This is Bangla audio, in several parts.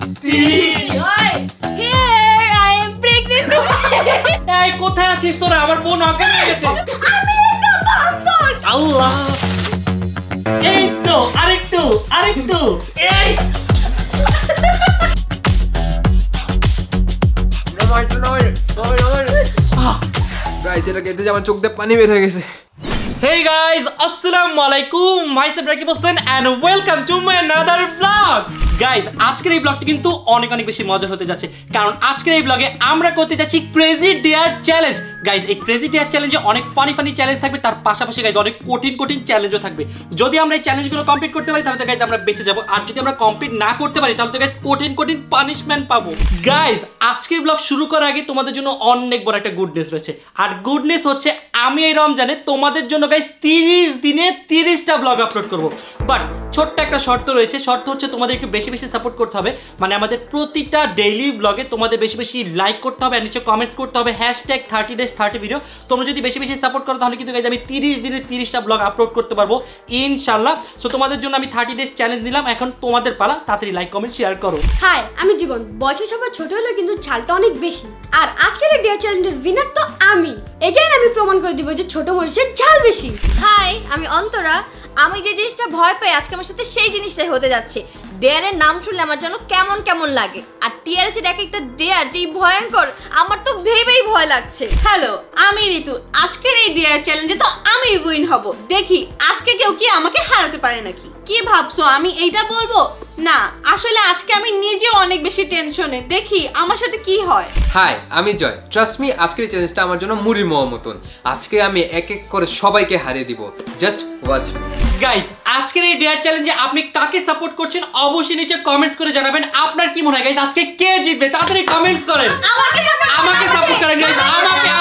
এই কোথায় আছিস তোরা? আমার বোন অজ্ঞান হয়ে গেছে। আল্লাহ, এই তো আরেকটু আরেকটু। এই গাইস এটা খেতে আমার চোখ দিয়ে পানি বের হয়ে গেছে। Hey guys, Assalamualaikum. Myself Rakib Hossain and welcome to my another vlog. Guys, আজকের এই ব্লগটি কিন্তু অনেক বেশি মজার হতে যাচ্ছে, কারণ আজকের এই ব্লগে আমরা করতে যাচ্ছি ক্রেজি ডেয়ার চ্যালেঞ্জ। গাইজ, এই ক্রেজি ডেয়ার চ্যালেঞ্জে অনেক ফানি চ্যালেঞ্জ থাকবে, তার পাশাপাশি গাইজ অনেক কঠিন চ্যালেঞ্জও থাকবে। যদি আমরা এই চ্যালেঞ্জগুলো কমপ্লিট করতে পারি তাহলে গাইজ আমরা বেঁচে যাবো, আর যদি আমরা কমপ্লিট না করতে পারি তাহলে গাইজ কঠিন পানিশমেন্ট পাবো। গাইজ, আজকের ব্লগ শুরু করার আগে তোমাদের জন্য অনেক বড় একটা গুড নিউজ রয়েছে, আর গুড নিউজ হচ্ছে আমি এই রমজানে তোমাদের জন্য গাইজ 30 দিনে 30টা ব্লগ আপলোড করবো। বাট ছোট্ট একটা শর্ত রয়েছে, শর্ত হচ্ছে তোমাদের একটু বেশি সাপোর্ট করতে হবে। মানে আমাদের প্রতিটা ডেইলি ব্লগে তোমাদের বেশি লাইক করতে হবে, আর নিচে কমেন্টস করতে হবে #30 days 30 ভিডিও। তোমরা যদি বেশি সাপোর্ট করো তাহলে কিন্তু গাইজ আমি 30 দিনে 30টা ব্লগ আপলোড করতে পারবো ইনশাআল্লাহ। সো তোমাদের জন্য আমি 30 ডেজ চ্যালেঞ্জ নিলাম, এখন তোমাদের পালা, তাড়াতাড়ি লাইক কমেন্ট শেয়ার করো। হাই, আমি জীবন, বয়সে সবার ছোট হলেও কিন্তু ছালটা অনেক বেশি, আর আজকের এই ডে চ্যালেঞ্জের উইনার তো আমি। এগেইন আমি প্রমাণ করে দিব যে ছোট মানুষের ঝাল বেশি। হাই, আমি অন্তরা। আমি যে জিনিসটা ভয় পাই আজকে আমার সাথে সেই জিনিসটাই হতে যাচ্ছে। ডেয়ারের নাম শুনলে আমার যেন কেমন লাগে, আর টিয়ারের যে একটা ডেয়ার যে ভয়ঙ্কর, আমার তো ভেবেই ভয় লাগছে। হ্যালো, আমি ঋতু। আজকের এই ডেয়ার চ্যালেঞ্জে তো আমি উইন হব। দেখি আজকে কেউ কি আমাকে হারাতে পারে নাকি। কি ভাবছো আমি এইটা বলবো? না, আসলে আজকে আমি নিজে অনেক বেশি টেনশনে। দেখি আমার সাথে কি হয়। হাই, আমি জয়। ট্রাস্ট মি, আজকের চ্যালেঞ্জটা আমার জন্য মুড়ি মোয়া মতন। আজকে আমি এক করে সবাইকে হারিয়ে দিব। Just watch. গাইজ, আজকের এই ডেয়ার চ্যালেঞ্জে আপনি কাকে সাপোর্ট করছেন অবশ্যই নিচে কমেন্টস করে জানাবেন। আপনার কি মনে হয় গাইজ আজকে কে জিতবে? তাড়াতাড়ি কমেন্টস করেন। আমাকে সাপোর্ট করেন গাইজ, আমাকে।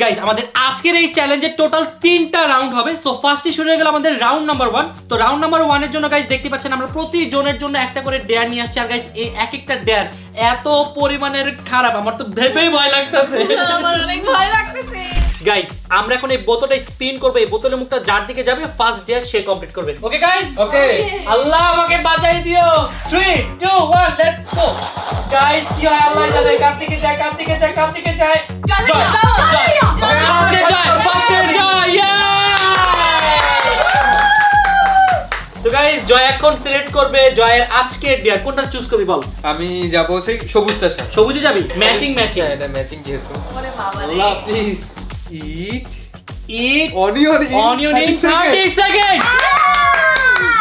গাইজ, আমাদের আজকের এই চ্যালেঞ্জে টোটাল 3টা রাউন্ড হবে। সো ফার্স্টে শুরু হয়ে গেল আমাদের রাউন্ড নাম্বার 1। তো রাউন্ড নাম্বার 1 এর জন্য গাইজ দেখতে পাচ্ছেন আমরা প্রতি জনের জন্য একটা করে ডেয়ার নিয়ে আসছি। আর গাইজ এই একটা ডেয়ার এত পরিমাণের খারাপ, আমার তো ভেবেই ভয় লাগতেছে। আমার অনেক ভয় লাগতেছে। গাইজ, আমরা এখন এই বোতলটা স্পিন করব। এই বোতলের মুখটা যার দিকে যাবে ফার্স্ট ডেয়ার সে কমপ্লিট করবে। Okay guys? ওকে। আল্লাহ আমাকে বাঁচাই দিও। 3 2 1 লেটস গো। গাইজ, কি হয় আল্লাহ জানে। কার দিকে যায়? জয়। ফার্স্ট জয়। তো গাইজ, জয় এখন সিলেক্ট করবে জয়ের আজকের ডেয়ার। কোনটা চুজ করবি বল? আমি যাব সেই সবুজটার সাথে। সবুজে যাবি? ম্যাচিং এটা ম্যাচিং যেহেতু। ওরে বাবা রে। আল্লাহ প্লিজ। It onion 30 second.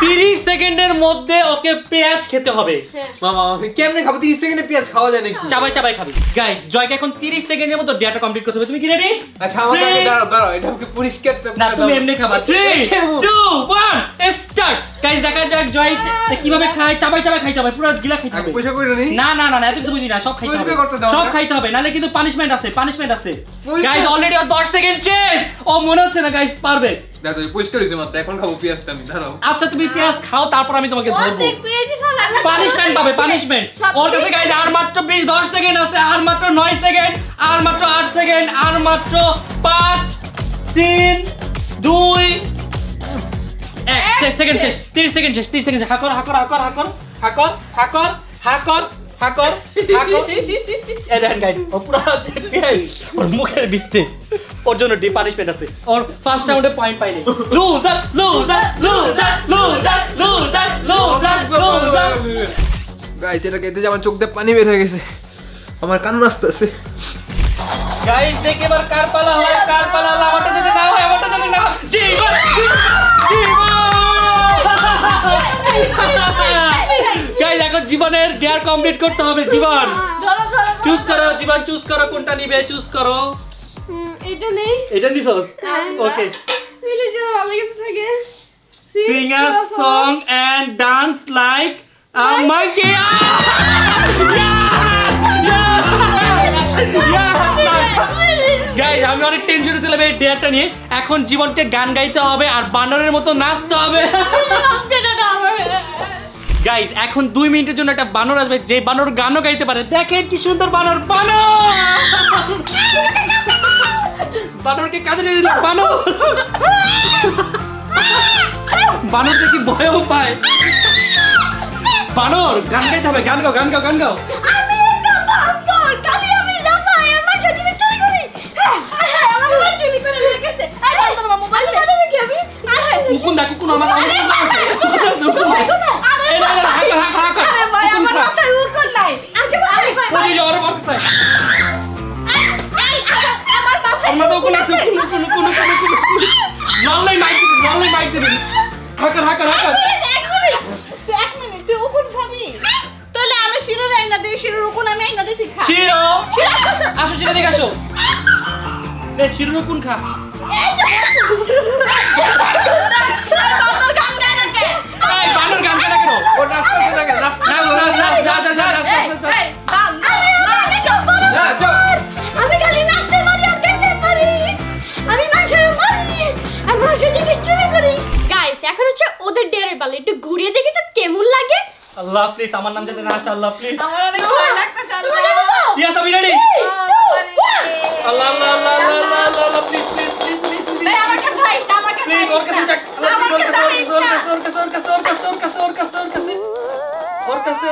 30 সেকেন্ডের মধ্যে ওকে পেঁয়াজ খেতে হবে। মামা আমি কেমনে খাবো? 30 সেকেন্ডে পেঁয়াজ খাওয়া যায় নাকি? চাবাই খাবি। গাইস, জয়কে এখন 30 সেকেন্ডের মধ্যে ডেয়াটা কমপ্লিট করতে হবে। তুমি কি রেডি? আচ্ছা, আমাকে দাঁড়াও এটা আমাকে পরিষ্কার না, তুমি এমনি খাবা। 3 2 1 স্টার্ট। গাইস, দেখা যাক জয় কিভাবে খায়। চাবাই খাইতে হবে, পুরো গিলা খাইতে হবে। পয়সা কইরো নি? না এত কিছু বুঝি না, সব খাইতে হবে। সব খাইতে হবে, নালে কিন্তু পানিশমেন্ট আছে। গাইস, অলরেডি 10 সেকেন্ড শেষ। ও মনে হচ্ছে না গাইস পারবে। দাদা পরিষ্কার হইছে মাত্র, এখন খাবো পেঁয়াজটা আমি। দাঁড়াও। আচ্ছা, তুমি পেঁয়াজ খাও, তারপর আমি তোমাকে ধরবো। পানিশমেন্ট পাবে, পানিশমেন্ট। ওর কাছে গাইস আর মাত্র 10 সেকেন্ড আছে, আর মাত্র 9 সেকেন্ড, আর মাত্র 8 সেকেন্ড, আর মাত্র 5 3 2 1 সেকেন্ড শেষ। 30 সেকেন্ড শেষ। হাকর। এই দেখেন গাইস, ও পুরো পেঁয়াজ ওর মুখের ভিতরে। ওর জন্য ডি পানিশমেন্ট আছে। ওর ফার্স্ট রাউন্ডে পয়েন্ট পাইনি। লুজার। গাইস এটা খেতে আমার চোখ দিয়ে পানি বের হয়ে গেছে, আমার কান্না আসতেছে। গাইস, দেখে এবার কার পালা হয়। আল্লাহ, আমারটা যদি না হয়। জীবন। গাইস, এখন জীবনের ডেয়ার কমপ্লিট করতে হবে। জীবন চুজ করো। জীবন চুজ করো, কোনটা নিবে চুজ করো। এটা নিছস? ওকে। Sing a song and dance like a monkey. Guys, আমি অনেক টেনশনে ছিলাম এই ডেয়ারটা নিয়ে। এখন জীবনকে গান গাইতে হবে আর বানরের মতো নাচতে হবে। গাইস, এখন 2 মিনিটের জন্য একটা বানর আসবে, যে বানর গানও গাইতে পারে। দেখেন কি সুন্দর বানর। বানরকে কাঁদে নিয়ে দিল। বানর দেখি ভয়ও পায়। বানর গান গাইতে হবে, গান গাও গান গাও গান গাও। আমি একটা বান্দর, খালি আমি লাফাই আর মাছ জিনিস চুরি করি। হ্যাঁ আমার মাছ চুরি করে লেগেছে। আরে বান্দর মামা মোবাইল বাজে নাকি আমি? আরে কুকুন দা কুকুন আমার আছে। এই না না হাক। আরে ভাই আমার মাথায় উকুন নাই। আগে ভাই ওই যে ওরে মারতে চাই। আমার মাথায় আমার তো কুকুন আছে, কুকুন। লাল্লাই মাইক দিবি। হাক। এক মিনিট তুই উকুন খাবি? তাহলে আমি শিরোর আইনা দেই, শিরোর উকুন আমি আইনা দিই, তুই খা। শিরো শিরো আসো শিরো দিকে আসো। রে শিরো কোন খা। বান্দর গান গায় না কে? এই বানর গান গায় না কেন? ও রাস্তাতে থাকে রাস্তা যা। এই বান্দর না চল আমি খালি নাচতে পারি আর গাইতে পারি। আমি মানুষের মারি আর মানুষের জিনিস চুরি করি। গাইস এখন হচ্ছে ওদের ডেয়ারের পালা, একটু ঘুরিয়ে দেখি তো কেমন লাগে। আল্লাহ প্লিজ আমার নাম যাতে না আসে, আল্লাহ প্লিজ। আমার অনেক ভয় লাগতেছে আল্লাহ। ইয়েস আমি রেডি। আল্লাহ প্লিজ ভাই আমার কাছে আইস না, আমার কাছে প্লিজ আইস ওর কাছে না। যাক। আমার কাছে আইস না। ওর কাছে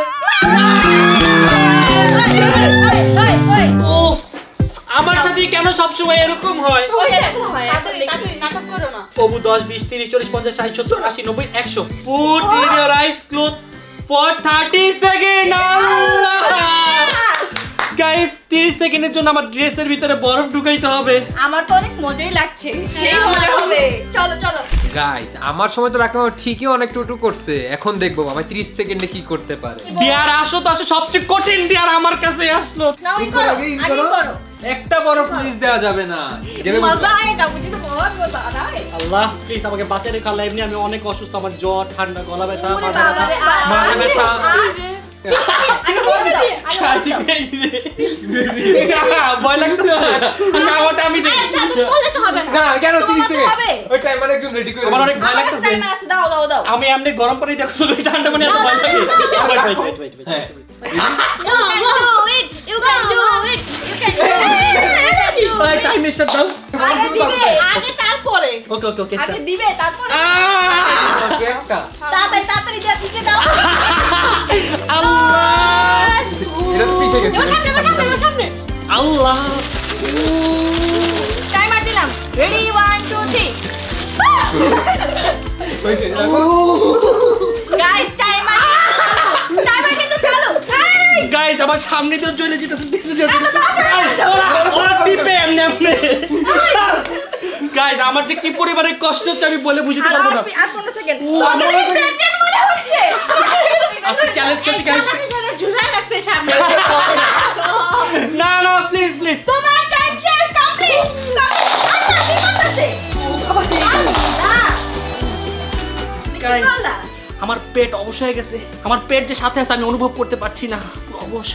ওই উফ, আমার সাথে কেন সবসময় এরকম হয়? এরকম হয়, তাড়াতাড়ি নাটক করো না। প্রভু 10 20 30 40 50 60 70 80 90 100 Put in your eyes closed for 30 seconds. Guys 30 সেকেন্ডের জন্য আমার ড্রেসের ভিতরে বরফ ঢুকাইতে হবে। আমার তো অনেক মজাই লাগছে, সেই মজা হবে। চলো গাইস আমার সময় তো রাখা ঠিকই অনেক টুটু করছে, এখন দেখবো আমি 30 সেকেন্ডে কি করতে পারে। ডিয়ার আসো তো আসো, সবচেয়ে কঠিন ডিয়ার আমার কাছে আসলো। নাও ঠিক করো, আগে আগে করো। একটা বড় প্লিজ দেওয়া যাবে না। মজা আয়েগা, মুঝে তো বহুত মজা आ रहा है। আল্লাহ প্লিজ আমাকে বাঁচিয়ে রেখো আল্লাহ, এমনি আমি অনেক অসুস্থ, আমার জ্বর ঠান্ডা গলা ব্যথা ওরে মাথা বাবা রে, ব্যথা মাথা ব্যথা। আগে বলে দাও। ভয় লাগতেছে, খাওয়াটা আমি দিই। দাদু বলে তো হবে না। না কেন 30 তোমার হবে। সেকেন্ড ওই টাইমার একদম রেডি করে আমার অনেক ভয় আমার কাছে লাগতেছে। টাইমার আছে, দাও। আমি এমনি গরম পানি দেখছো ঠান্ডা পানি এত ভয় লাগে। Wait. হ্যাঁ। You can do it. Time start দাও। আগে দিবে, আগে তারপরে। ওকে আগে দিবে তারপরে। ওকে একটা তাড়াতাড়ি যা দিকে দাও। আল্লাহ এটা তো পিছে গেছে সামনে আল্লাহ টাইমার দিলাম। রেডি 1 2 3 হইছে দেখো গাইস টাইমার কিন্তু চালু। গাইস আমার সামনে তো চলে যেতেছে, পিছে যেতেছে। ওরা টিপে এমনি গাইস আমার যে কি পরিমাণে কষ্ট হচ্ছে আমি বলে বুঝতে পারবো না। আর 15 সেকেন্ড। আমার ব্রেকের মনে হচ্ছে। আজকে চ্যালেঞ্জ করতে গেলে ঝুলা রাখছে সামনে। না প্লিজ তোমার টাইম শেষ, কমপ্লিট। আল্লাহ কি করতেছে? গাইস আমার পেট অবশ হয়ে গেছে, আমার পেট যে সাথে আছে আমি অনুভব করতে পারছি না, পুরো অবশ।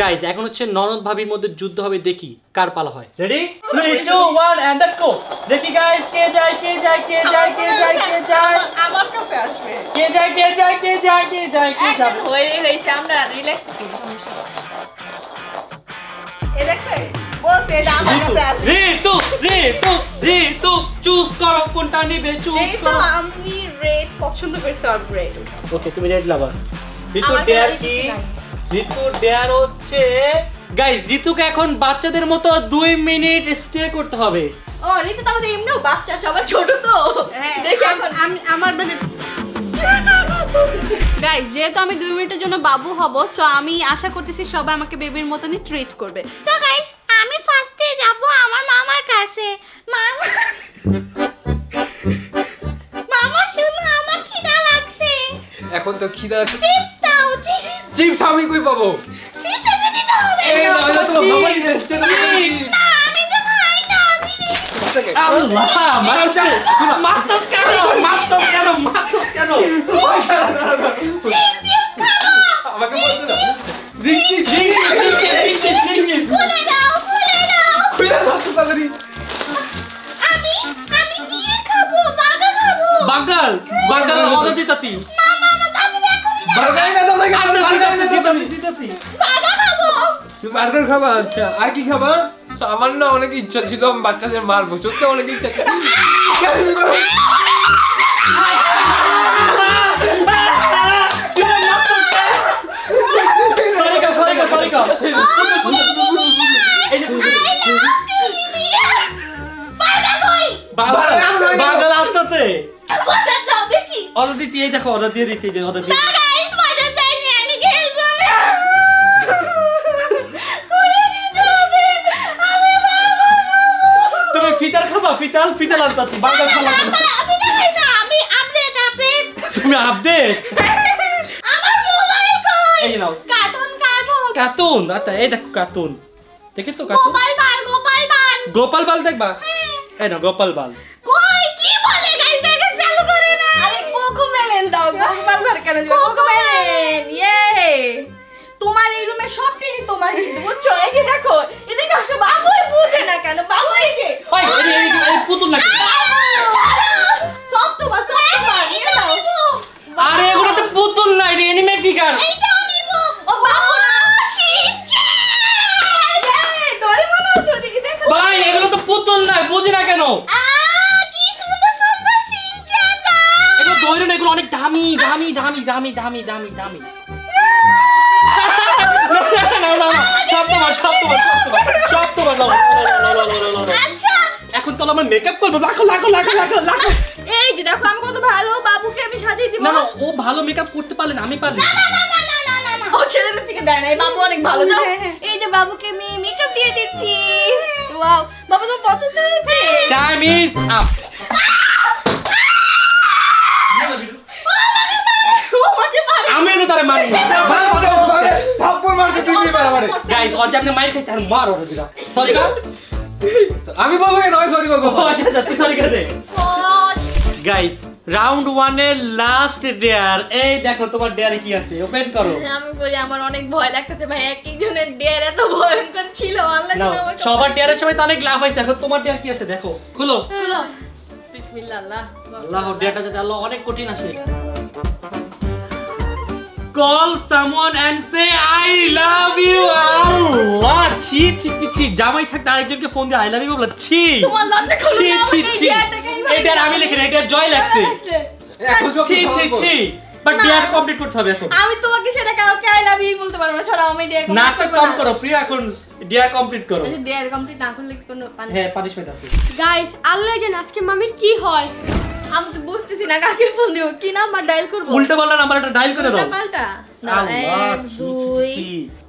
গাইস এখন হচ্ছে ননদ ভাবির মধ্যে যুদ্ধ হবে, দেখি কার পালা হয়। Ready 3 2 1 and let's go. দেখি গাইস কে যায় আমার কাছে আসবে। কে যাবে। হইছে আমরা রিল্যাক্স করি, সমস্যা নেই। এ দেখে বলছে এটা আমার কাছে আসবে। ঋতু চুজ করো কোনটা নিবে, চুজ যেহেতু করো। আমি রেড পছন্দ করি, সব রেড। ওকে তুমি রেড লাভার। ঋতু আমার ডেয়ার কাছে কি? কিছু ঋতু ডেয়ার হচ্ছে গাইস ঋতুকে এখন বাচ্চাদের মতো 2 মিনিট স্টে করতে হবে। ও রিতু তো আমাদের এমনিও বাচ্চা, সবার ছোট তো। হ্যাঁ, দেখি এখন আমি আমার মানে গাইস যেহেতু আমি 2 মিনিটের জন্য বাবু হব, সো আমি আশা করতেছি সবাই আমাকে বেবির মতনই ট্রিট করবে। সো গাইস আমি ফার্স্টে যাব আমার মামার কাছে। মামা শুনো আমার খিদা লাগছে। এখন তো খিদা চিপস দাও, চিপস আমি কই পাবো? চিপস এনে দিতে হবে। এই না এটা তো বাবাই রেস্টে না। না আমি তো খাই না, আমি আল্লাহ মারতো কেন আমাকে বলতে না দিচ্ছি খুলে দাও। খুলে দাও তো তাড়াতাড়ি। আমি নিয়ে খাবো, বাগা খাবো। বাগাল অর্ডার দিতাতি। বার্গার না দাও লাগে দিতাতি। বাগা খাবো। তুমি বার্গার খাবা? আচ্ছা আর কি খাবা? আমার না অনেক ইচ্ছা ছিল আমি বাচ্চাদের মারবো, সত্যি অনেক ইচ্ছা ছিল। কেন করো? মারতো দিতে, এই দেখো অর্ডার দিয়ে দিতে, অর্ডার দিয়ে। গাইস মজা চাইনি, আমি খেলবো না। তুমি ফিতার খাবা? ফিতাল আনতাছি, বার্গার খাবা না। আমি খাই না, আমি আপডেট। তুমি আপডেট? আমার মোবাইল কই? এই নাও কার্টুন। আচ্ছা এই দেখো কার্টুন, দেখে তো কার্টুন। গোপাল বাল দেখবা? এই নাও গোপাল বাল। কই কি বলে গাইস, দেখে চালু করে না। আরে কোকোমেলন দাও, গোপাল ভার কেন দিও? কোকোমেলন, ইয়ে। তোমার এই রুমে সব টিভি তোমার কিন্তু, বুঝছো? এই যে দেখো, এদিকে আসো। বাবুই বুঝে না কেন? বাবু এই যে ওই এই পুতুল নাকি? সব তোমার, নিয়ে নাও। আরে এগুলো তো পুতুল না, এটা অ্যানিমে ফিগার। এইটাও নিব। ও বাবু না, শিনচান। এই ডোরেমন আছে ওদিকে, দেখো। ভাই এগুলো তো পুতুল না, বুঝি না কেন? কি সুন্দর শিনচান। এগুলো দৈর্ঘ্য না, এগুলো অনেক দামি। সব তোমার। আচ্ছা এখন তো আমার মেকআপ করবো, লাখো। এই যে দেখো, আমি কত ভালো, বাবুকে আমি সাজিয়ে দিব। না ও ভালো মেকআপ করতে পারলেন, আমি পারি। না। ও ছেলেদের থেকে দেয় না, এই বাবু অনেক ভালো। যাও, এই যে বাবুকে আমি মেকআপ দিয়ে দিচ্ছি। ওয়াও, বাবু তোমার পছন্দ হয়েছে? Time is up. আমি তো তারে মারি থাপ্পড় মারছে তুই আমারে। গাইস অর্জে আপনি মাইর খাইছে আর মার ওরে দিরা। সরি গা। আমি বলবো নয় সরি বলবো। আচ্ছা তুই সরি করে দে। গাইস রাউন্ড 1 এর লাস্ট ডেয়ার। এই দেখো তোমার ডেয়ারে কি আছে, ওপেন করো। আমি বলি আমার অনেক ভয় লাগতেছে ভাই, এক একজনের ডেয়ার এত ভয়ঙ্কর ছিল। আল্লাহ নাও, জানে আমার সবার ডেয়ারের সময় তো অনেক লাভ হইছে, এখন তোমার ডেয়ার কি আছে দেখো, খুলো। হলো। বিসমিল্লাহ। আল্লাহ ডেয়ারটা যাতে আল্লাহ অনেক কঠিন আসে। Call someone and say I love you. আল্লাহ ছি জামাই থাকতে আরেকজনকে ফোন দিয়ে I love you বললা, ছি তোমার লজ্জা করলো না? আমাকে ডেয়ারটাকে এটা আমি লিখি না, এটা জয় লাগছে। ছি বাট ডেয়ার কমপ্লিট করতে হবে এখন। আমি তোমাকে সেটা কাউকে আই লাভ ইউ বলতে পারবো না, ছাড়া আমি ডেয়ার নাটক কম করো প্রিয়া, এখন ডেয়ার কমপ্লিট করো। ডেয়ার কমপ্লিট না করলে কোনো হ্যাঁ পানিশমেন্ট আছে। গাইস আল্লাহ জানে আজকে মামির কি হয়। আমি তো বুঝতেছি না কাকে ফোন দিব, কি নাম্বার ডায়াল করব। উল্টো পাল্টা নাম্বারটা ডায়াল করে দাও। পাল্টা না, আল্লাহ, 1 2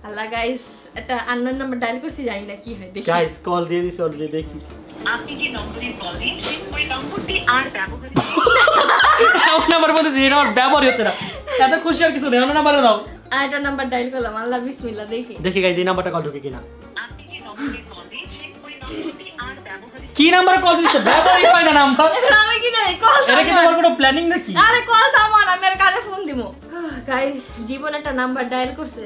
আল্লাহ গাইস একটা আননোন নাম্বার ডায়াল করছি, জানি না কি হয়, দেখি। গাইস কল দিয়ে দিছি অলরেডি, দেখি। আপনি যে নম্বরে কল দিন ওই নম্বরটি আর ব্যবহার আমার নাম্বার বলতে যে এটা আমার ব্যবহারই হচ্ছে না, এত খুশি আর কিছু নেই। আমার নাম্বারে দাও। আর একটা নাম্বার ডায়াল করলাম, আল্লাহ বিসমিল্লাহ, দেখি। দেখি গাইস এই নাম্বারটা কল ঢুকে কিনা। আপনি যে নম্বরে কল দিন ওই নম্বরটি আর ব্যবহার কি নাম্বার কল দিছো? ব্যবহারই হয় না নাম্বার। এখন আমি কি জানি কল এটা কি তোমার কোনো প্ল্যানিং নাকি? আরে কল সামান, আমি আর কারে ফোন দিব? গাইস জীবন একটা নাম্বার ডায়াল করছে,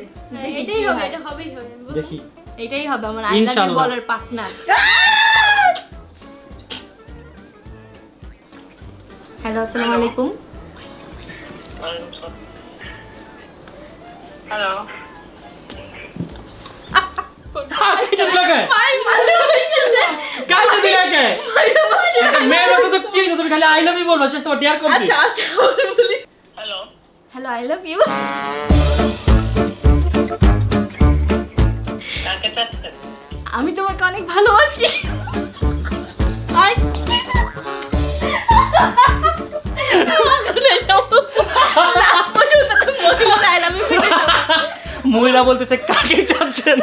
এটাই হবে, এটা হবেই হবে। দেখি। এটাই হবে আমার আই লাভ ইউ ইনশাআল্লাহ। বলার পার্টনার। হ্যালো আসসালামু আলাইকুম। হ্যালো এটা লাগে ভাই মারো হইছে, কাজ দিকে কে একটা মেয়ে তো কি তুমি খালি আই লাভ ইউ বলবা, শেষ তোমার ডিয়ার কমপ্লিট। আচ্ছা বলি hello hello I love you. কাকে চাচ্ছেন? আমি তোমাকে অনেক ভালোবাসি। আই মহিলা বলতেছে কাকে চাচ্ছেন?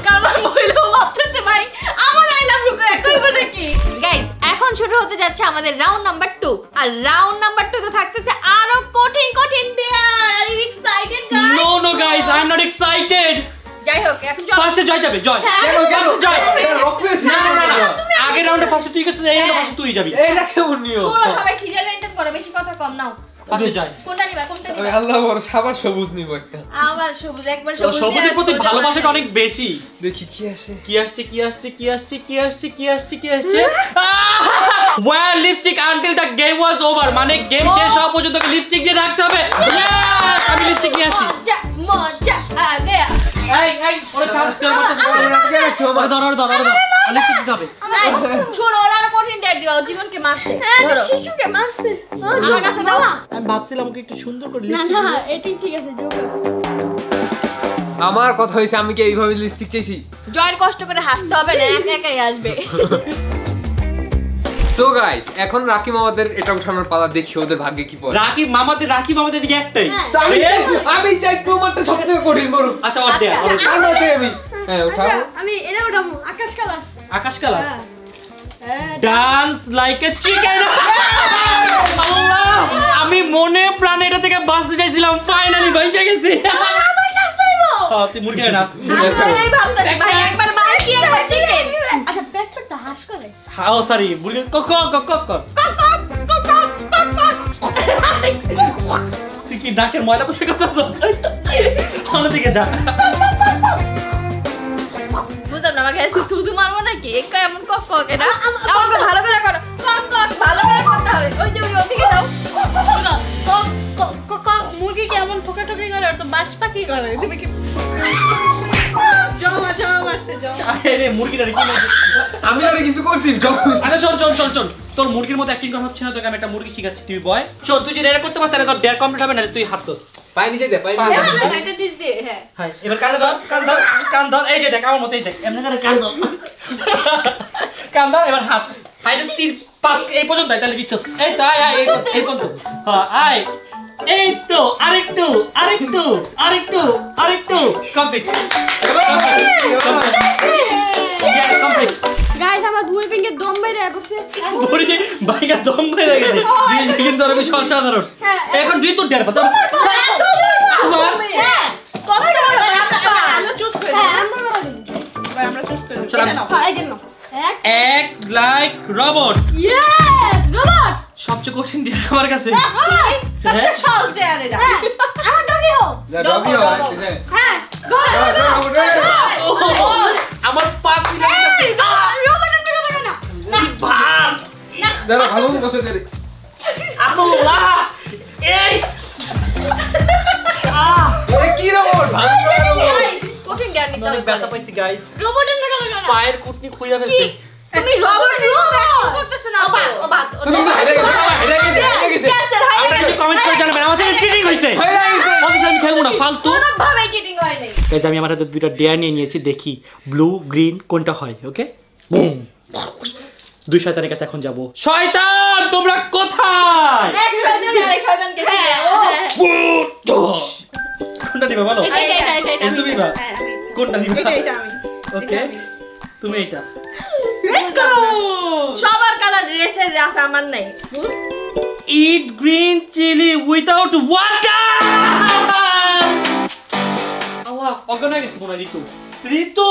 কারণ মহিলা ভাবতেছে ভাই আমার আই লাভ ইউ একই বলে কি। গাইস এখন শুরু হতে যাচ্ছে আমাদের রাউন্ড নাম্বার 2, আর রাউন্ড নাম্বার 2 তে থাকতেছে আরো কঠিন কঠিন dare. Are you excited guys? No guys I am not excited. যাই হোক এখন চলো। ফার্স্টে জয় যাবে, জয়। কেন জয়। না আগের রাউন্ডে ফার্স্টে তুই গেছিস, এই রাউন্ডে ফার্স্টে তুই যাবি। এটা কেমন নিয়ম? শোনো সবাই সিরিয়াল মেইনটেইন করো, বেশি কথা কম নাও। ফার্স্টে জয়। কোনটা নিবা কোনটা আমি নিবা? আল্লাহ বড় সাবার সবুজ নিব একটা। আবার সবুজ, একবার তো সবুজ। সবুজের প্রতি ভালোবাসাটা অনেক বেশি। দেখি কি আসে। কি আসছে? Wore lipstick until the game was over, মানে গেম শেষ হওয়া পর্যন্ত লিপস্টিক দিয়ে রাখতে হবে। Yes! আমি লিপস্টিক নিয়ে আসি। মজা মজা আ গয়া। এই ওরে ছাড়, তেল মারতে ওরে ধর লিপস্টিক দিতে হবে। শোনো ওরা আরো কঠিন ডেট দিও, জীবনকে মারছে। শিশুকে মারছে। আমার কাছে দাও। আমি ভাবছিলাম ওকে একটু সুন্দর করে না লিপস্টিক না এটাই ঠিক আছে, যোগ আছে। আমার কথা হইছে আমি কি এইভাবে লিপস্টিক চাইছি? জয়ের কষ্ট করে হাসতে হবে না, একা একাই আসবে। সো গাইস এখন রাকি মামাদের এটা উঠানোর পালা, দেখি ওদের ভাগ্যে কি পড়ে। রাকি মামাদের দিকে একটাই। তো আমি চাই তোমারটা সবথেকে কঠিন করো। আচ্ছা ওর দেয়া আমি চাই আমি। হ্যাঁ উঠাও। আমি এটা উঠাবো আকাশ কালার। আকাশ colour. Dance like a chicken. Allah, আমি মনে প্রাণে এটা থেকে বাঁচতে চাইছিলাম, ফাইনালি বেঁচে গেছি। হ্যাঁ তুই মুরগি নাচ। এই ভাবতেছি ভাই একবার মার কি একবার চিকেন। আচ্ছা পেটটা হাস করে। হ্যাঁ ও সরি মুরগি কক কক কক কক। তুই কি নাকের ময়লা পরিষ্কার করতেছ? অন্যদিকে যা। বুঝলাম না আমাকে থুতু মারবো নাকি? একা এমন কক কক এটা আমাকে ভালো করে করো। কক কক ভালো করে করতে হবে। ওই যে ওই ওদিকে যাও। মুরগি কেমন ঠোকা ঠোকরি করে আর তো বাস পাখি করে। তুমি কি জমা মারছে জমা। আরে মুরগিটা কি না? আমি আর কিছু করছি। আরে শোন তোর মুরগির মতো অ্যাক্টিং করা হচ্ছে না, তোকে আমি একটা মুরগি শিখাচ্ছি তুই বয়। চল তুই যদি এটা করতে পারিস তাহলে তোর ডেয়ার কমপ্লিট হবে না, তুই হারছস। পাই নিচে দে, পাই নিচে দে। একটা ডিশ দে। হ্যাঁ হ্যাঁ এবার কান ধর এই যে দেখ আমার মতই দেখ এমন করে কান ধর এবার হাত হাই যে 3 5 এই পর্যন্ত তাহলে জিতছ। এই তো আয় এই পর্যন্ত। হ্যাঁ আয় এই তো আরেকটু কমপ্লিট। কমপ্লিট। গাইস আমার ভুঁড়ি ভেঙে দম বের হয়ে বসে। ভুঁড়ি ভাইগা দম বেড়ে গেছে। জিনিস কিন্তু আমি অসাধারণ। এখন তুই তো ডের পাতা তোমার আমরা চুজ করে দিই। আমরা চুজ করে দিই। চল এই জন্য এক লাইক রোবট। Yes robot. সবচেয়ে কঠিন ডেয়ার আমার কাছে। সবচেয়ে সহজ ডেয়ার এটা। আমার ডগি হো। রবি হয়। হ্যাঁ আমার পা খুলে গেছে। রোবট না ভাগ দাঁড়া ভালো বসে দে। আল্লাহ এই এ কি রোবট? ভালো রোবট। কঠিন জ্ঞান নিতে অনেক হবে। ব্যথা পাইছি গাইস। রোবটের লাগা লাগা না। পায়ের কুটনি খুইরা ফেলছে। তুমি রোবট করতেছ না ও বাদ তুমি তো হেরে গেছে। আপনারা কিছু কমেন্ট করে জানাবেন আমার সাথে চিটিং হইছে। অবশ্যই আমি খেলবো না ফালতু। ভাবে চিটিং হয় নাই। গাইস আমি আমার হাতে দুইটা ডেয়ার নিয়েছি, দেখি ব্লু গ্রিন কোনটা হয়। ওকে বুম। দুই শয়তানের কাছে এখন যাব। শয়তান তোমরা কোথায়? এক শয়তান আর এক শয়তানকে হ্যাঁ কোনটা নিবে বলো? এটা তুমি নিবা? কোনটা নিবা? এটা আমি। ওকে তুমি এটা। সবার কালার ড্রেসের রাস আমার নাই। Eat green chili without water. আল্লাহ অজ্ঞান হয়ে গেছে বোনা ঋতু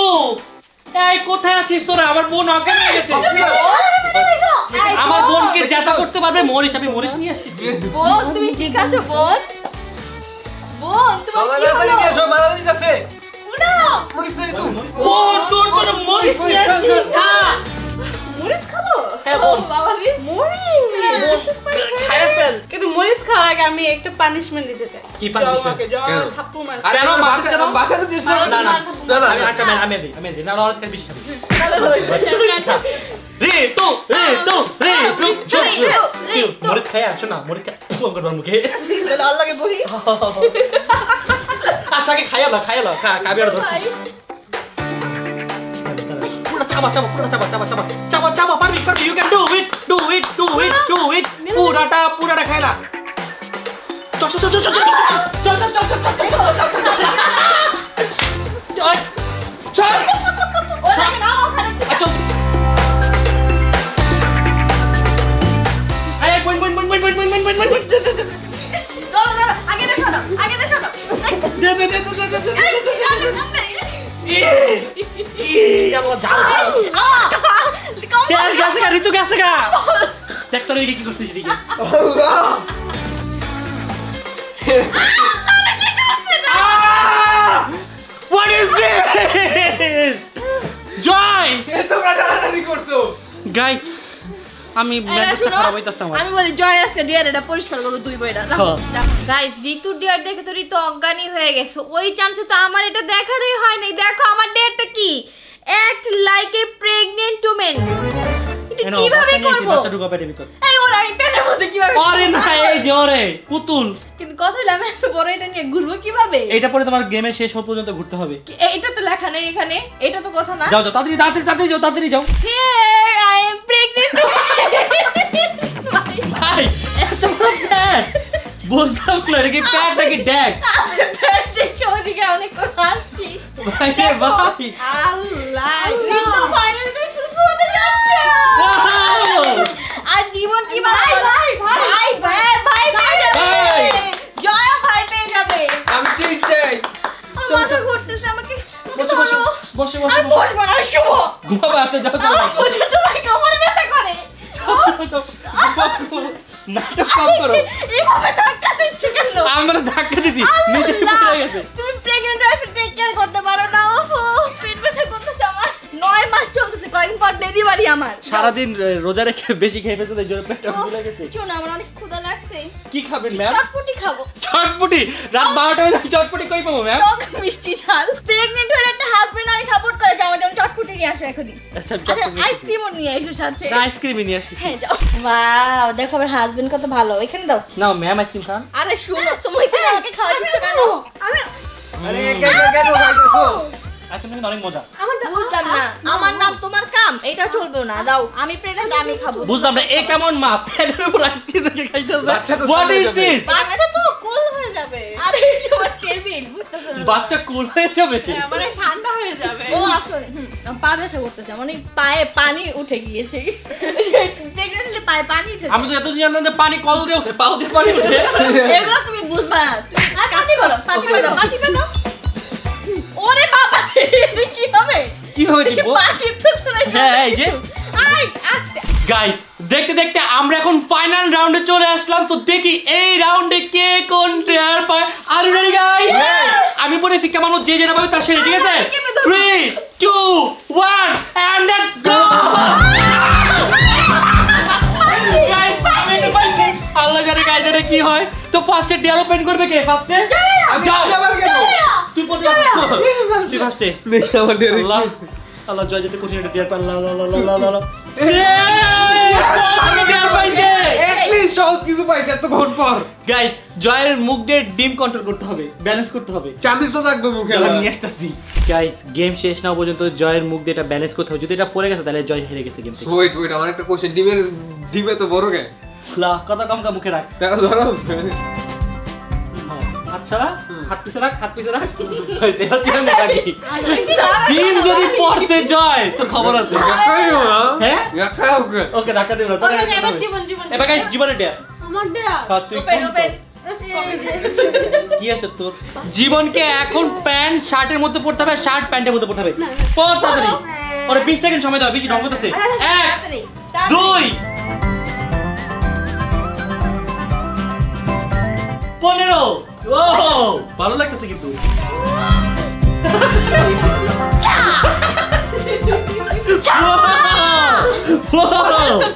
এই কোথায় আছিস তোরা? আমার বোন অজ্ঞান হয়ে গেছে। আমার বোনকে জেতা করতে পারবে? মরিচ আমি মরিচ নিয়ে আসতেছি। বোন তুমি ঠিক আছো বোন? বোন তোমার কি হলো? উঠো। বোন তোর জন্য মরিচ নিয়ে আসছি। মরিচ খাবো? হ্যাঁ বোন বাবা রে মরিচ। খায় ফেল। কিন্তু মরিচ খাওয়ার আগে আমি একটা পানিশমেন্ট দিতে চাই। কি punishment? আমাকে কেন? থাপ্পড় মার। আরে কেন আমার মারছিস কেন? বাঁচাতে চেষ্টা না না না আমি আচ্ছা আমি দিই না ওরা বেশি খাবি। ঋতু মরিচ খায় আসো না মরিচ খায় ফোন করবার মুখে। তাহলে আল্লাহকে বলি। আচ্ছা আগে খাইয়া লো খাবি আর ধর পুরো চাবা পারবি ইউ ক্যান ডু ইট পুরাটা খাইলা চল ওটাকে নাও ওখানে থেকে। চল আয় বইন দাঁড়া আগে দেখো না দে আমার ঝাল শেষ গেছে গা ঋতু গেছে গা দেখ তোর কি করছিস এদিকে What is this? Joy! তোমরা টানাটানি করছো। Guys, আমি ম্যানেজটা খারাপ হইতাছে আমার। আমি বলি জয় আজকে ডিয়ার এটা পরিষ্কার করো দুই বইটা হ্যাঁ। গাইস ঋতুর ডিয়ার দেখে তো ঋতু অজ্ঞানী হয়ে গেছে ওই চান্সে তো আমার এটা দেখারই হয় নাই দেখো আমার ডিয়ারটা কি act like a pregnant woman এটা কিভাবে করব বাচ্চা ঢুকা পেটে ভিতর এই ওরা আমি পেটের মধ্যে কিভাবে আরে না এই যে ওরে পুতুল কিন্তু কথা হলো আমি এত বড় এটা নিয়ে ঘুরবো কিভাবে এটা পরে তোমার গেমের শেষ হওয়া পর্যন্ত ঘুরতে হবে এটা তো লেখা নেই এখানে এটা তো কথা না যাও যাও তাড়াতাড়ি যাও আই এম প্রেগন্যান্ট ভাই এত বড় প্যাট বুঝতাম না এটা কি প্যাট নাকি ড্যাগ দেখে ওদিকে অনেক কথা আসছি ভাই রে ভাই আল্লাহ তুমি তো ফাইনালি শুরু হতে যাচ্ছে আর জীবন কি ভাই পেয়ে যাবে জয় ভাই পেয়ে যাবে আমি ঠিক চাই আমার মাথা ঘুরতেছে আমাকে বসে আর বসবো না শুভ ঘুমাবে আছে যাও আমার বুঝে তোমার কোমরে ব্যথা করে নাটক কম করো এইভাবে ধাক্কা দিচ্ছ কেন আমরা ধাক্কা দিছি নিচে পড়ে গেছে তুমি প্রেগন্যান্ট ওয়াইফ টেক কেয়ার করতে পারো না ওফো পেট ব্যথা করতেছে আমার 9 মাস চলতেছে কয়েকদিন পর ডেলিভারি আমার সারাদিন রোজা রেখে বেশি খেয়ে ফেলতে এই জন্য পেটটা ফুলে গেছে শোনো আমার অনেক ক্ষুধা লাগছে কি খাবেন ম্যাম চটপটি খাবো চটপটি রাত 12টা বাজে চটপটি কই পাবো ম্যাম টক মিষ্টি ঝাল প্রেগন্যান্ট হলে একটা হাজবেন্ড আমি সাপোর্ট করে যাও যেমন চটপটি নিয়ে আসো এখনই আচ্ছা আচ্ছা আইসক্রিমও নিয়ে এসো সাথে আইসক্রিম নিয়ে আসছি হ্যাঁ যাও ওয়াও দেখো আমার হাজবেন্ড কত ভালো এখানে দাও না ম্যাম আইসক্রিম খান আরে শুনো তুমি এখানে আমাকে খাওয়া দিচ্ছ কেন আমি আরে কেন খাইতেছো আইসক্রিম কিন্তু অনেক মজা আমারটা বুঝলাম না আমার নাম তোমার কাম এটা চলবে না দাও আমি প্রেগন্যান্ট আমি খাবো বুঝলাম না এ কেমন মা পেটের উপর আইসক্রিম রেখে খাইতেছে বাচ্চা তো হোয়াট ঠান্ডা ইজ যাবে। দিস বাচ্চা তো কুল হয়ে যাবে আরে এটা আমার টেবিল বুঝতেছো না বাচ্চা কুল হয়ে যাবে মানে ঠান্ডা হয়ে যাবে ও আসলে পা ব্যথা করতেছে মানে পায়ে পানি উঠে গিয়েছে প্রেগন্যান্টলি পায়ে পানি উঠে আমি তো এতদিন জানতাম যে পানি কল দিয়ে ওঠে পাও দিয়ে পানি ওঠে এগুলো তুমি বুঝবা না আর পানি করো পানি দাও পানি দাও ওরে বাবা এটা কি হবে কি হবে ঠিক পানি পেছনে হ্যাঁ এই যে আই আস্তে গাইস দেখতে দেখতে আমরা এখন ফাইনাল রাউন্ডে চলে আসলাম তো দেখি এই রাউন্ডে কে কোন প্লেয়ার পায় আর ইউ রেডি গাইস আমি পরে ফিক্কা মারবো যে যেটা পাবে তার সাথে ঠিক আছে 3 2 1 এন্ড দেন গো গাইস আমি তো পাইছি আল্লাহ জানে গাইস এটা কি হয় তো ফার্স্টে ডেভেলপমেন্ট করবে কে ফার্স্টে যাও আবার কেন তুই পড়ে যা তুই ফার্স্টে দেখি আমার দেরি আল্লাহ আল্লাহ জয় যেতে কোটি ডিয়ার পার লা লা লা লা লা লা আমি ডিয়ার পাইছে এট লিস্ট সহজ কিছু পাইছে এতক্ষণ পর গাইস জয়ের মুখ দিয়ে ডিম কন্ট্রোল করতে হবে ব্যালেন্স করতে হবে চামিচ তো থাকবে মুখে এবার নিয়ে আসতেছি গাইস গেম শেষ না পর্যন্ত জয়ের মুখ দিয়ে এটা ব্যালেন্স করতে হবে যদি এটা পড়ে গেছে তাহলে জয় হেরে গেছে গেম থেকে ওয়েট আমার একটা কোশ্চেন ডিমে তো বড় গে লা কথা কম কা মুখে রাখ ধরো আচ্ছা হাত পিছে রাখ হইছে এবার দিলাম না কাকি ডিম যদি পড়তে জয় তো খবর আছে হ্যাঁ ওকে ধাক্কা দেব না ওকে এবার জীবন এবার গাইস জীবনে ডেয়ার আমার দেয়া তুই ওপেন ওপেন কি আছে তোর জীবনকে এখন প্যান্ট শার্টের মধ্যে পড়তে হবে শার্ট প্যান্টের মধ্যে পড়তে হবে পর তাড়াতাড়ি ওরে 20 সেকেন্ড সময় দাও বেশি ঢং করতেছে 1 2 15 ও ভালো লাগতেছে কিন্তু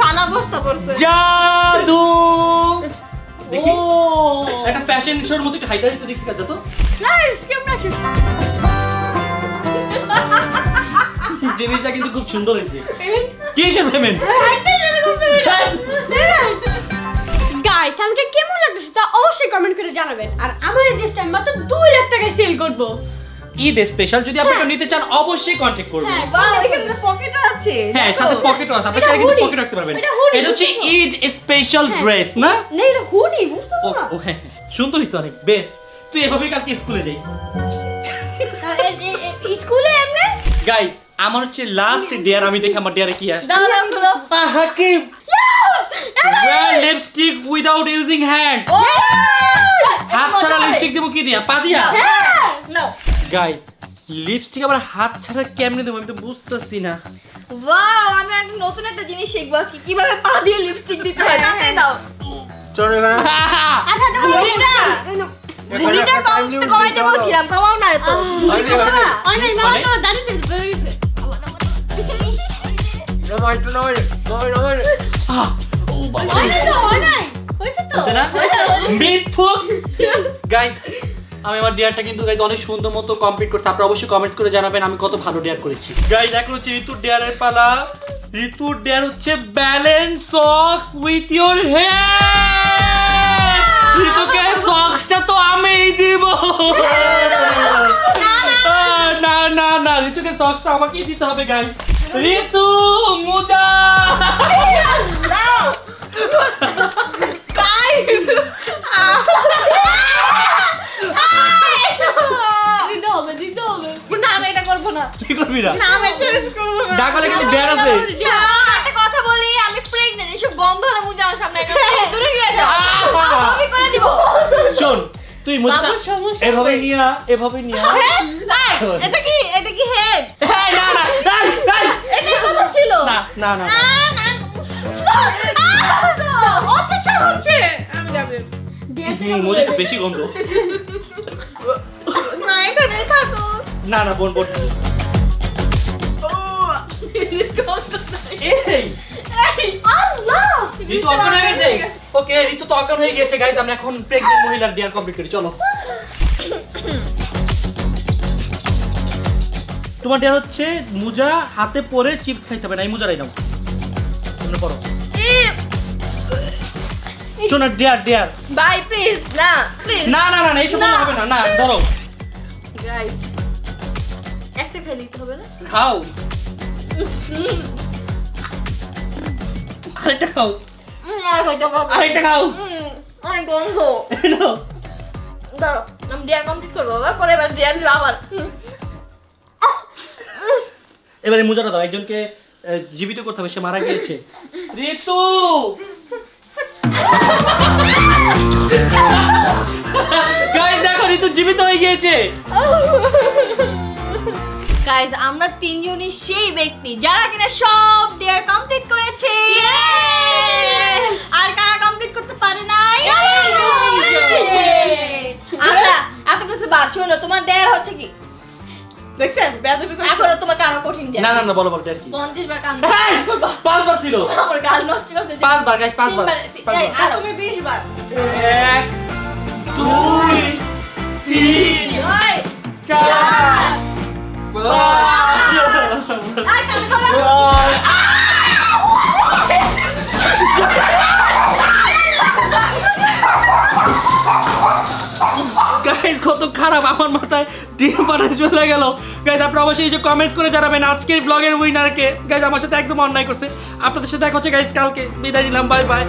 ফালা বস্তা পড়ছে জাদু দেখি একটা ফ্যাশন শোর মতো কি হাইটা দেখি কাজ তো গাইস কেমন আছে জিনিসটা কিন্তু খুব সুন্দর হয়েছে কি হিসেবে পেমেন্ট গাইস আমাকে কেমন লাগছে তা অবশ্যই কমেন্ট করে জানাবেন আর আমার এই ড্রেসটা আমি মাত্র 2 লাখ টাকায় সেল করব ঈদ স্পেশাল যদি আপনি এটা নিতে চান অবশ্যই কন্টাক্ট করবেন হ্যাঁ বাহ এখানে পকেটও আছে হ্যাঁ সাথে পকেটও আছে আপনি এটা চাইলে কিন্তু hoodie। পকেট রাখতে পারবেন এটা hoodie, এটা হচ্ছে ঈদ স্পেশাল ড্রেস না না এটা হুডি বুঝছো ও না ও হ্যাঁ সুন্দর হইছে অনেক বেস্ট তুই এভাবেই কালকে স্কুলে যাই স্কুলে এমনে গাইস আমার হচ্ছে লাস্ট ডিয়ার আমি দেখি আমার ডিয়ারে কি আসে দাও নামগুলো হাকিম wear lipstick without using hand হাত ছাড়া লিপস্টিক দেবো কি দিয়া পা দিয়া নাও গাইস লিপস্টিক আবার হাত ছাড়া কেমনে দেবো আমি তো বুঝতেছি না ওয়াও আমি একটা নতুন একটা জিনিস শিখবো আজকে কিভাবে পা দিয়ে লিপস্টিক দিতে হয় হাতে দাও চলো না আচ্ছা তুমি বুড়িটা কমাইতে বলছিলাম কমাও না তো অনেক মামা তো দাঁড়িয়ে বেরিয়েছে ও বাবা অনেক তো অনেক হয়েছে তো বুঝছে না মিথ্যুক গাইস আমি আমার ডিয়ারটা কিন্তু গাইস অনেক সুন্দর মতো কমপ্লিট করছি আপনারা অবশ্যই কমেন্টস করে জানাবেন আমি কত ভালো ডিয়ার করেছি গাইস এখন হচ্ছে ঋতুর ডিয়ারের পালা ঋতুর ডেয়ার হচ্ছে balance socks with your hair. ঋতুকে সক্সটা তো আমিই দিব। না না না, ঋতুকে সক্সটা আমাকেই দিতে হবে গাইস। ঋতু মুজা। দিতে হবে দিতে হবে। না আমি এটা করবো না। কি করবি না? না আমি চেঞ্জ করবো না। ডাকলে কিন্তু ডেয়ার আছে। একটা কথা বলি, আমি প্রেগন্যান্ট, এসব গন্ধ হলে মুজা আমার সামনে একদম দূরে গিয়ে যাও। আমি করে দিব। শোন তুই মুজা বাবুর সমস্যা এভাবে হবে। নিয়া, এভাবে নিয়া। এটা কি হেড? এই না না, এই এটা কথা ছিল না না না। অত্যাচার হচ্ছে। আমি যাবে মুজা একটু বেশি গন্ধ। না এখানে থাকো। না না বোন বোন। এই আল্লাহ ঋতু অজ্ঞান হয়ে গেছে। ওকে ঋতু তো অজ্ঞান হয়ে গেছে গাইস, আমরা এখন প্রেগন্যান্ট মহিলার ডিয়ার কমপ্লিট করি। চলো তোমার ডিয়ার হচ্ছে মুজা হাতে পরে চিপস খাইতে হবে না, এই মুজারাই নাও তোমরা পড়ো। শোনো ডিয়ার ডিয়ার। বাই প্লিজ না প্লিজ। না না না এইসব বলা হবে না। না ধরো গাইস একটা খেয়ে নিতে হবে না? খাও, আরেকটা খাও, আর হয়তো আরেকটা খাও। অনেক গন্ধ। এই নাও। দাঁড়াও আমি ডিয়ার কমপ্লিট করবো বাবা, পরে এবার ডিয়ার দিব আবার। এবারে মুজাটা দাও, একজনকে জীবিত করতে হবে, সে মারা গিয়েছে। ঋতু গাইস দেখো ঋতু জীবিত হয়ে গিয়েছে। গাইস আমরা তিনজনই সেই ব্যক্তি যারা কিনা সব ডিয়ার কমপ্লিট করেছে। আর কারা কমপ্লিট করতে পারে নাই? আচ্ছা এত কিছু বাদ, শোনো তোমার ডিয়ার হচ্ছে কি? দেখছেন বেয়াদবি করে। এখনো তোমার কারো কঠিন না ডিয়ার। না না বলো বলো আর কি। 50 বার কান। এই, 5 বার ছিল। আমার গাল নষ্ট করতে। 5 বার গাইস, 5 বার। এই, আর তুমি 20 বার। 1 2 3 ওই 4 আই কান খোলা। গাইস কত খারাপ, আমার মাথায় ডিম পাটা চলে গেল। গাইস আপনারা অবশ্যই যে কমেন্টস করে জানাবেন আজকের ব্লগের উইনারকে। গাইস আমার সাথে একদম অন্যায় করছে। আপনাদের সাথে দেখা হচ্ছে গাইস কালকে। বিদায় নিলাম, বাই বাই।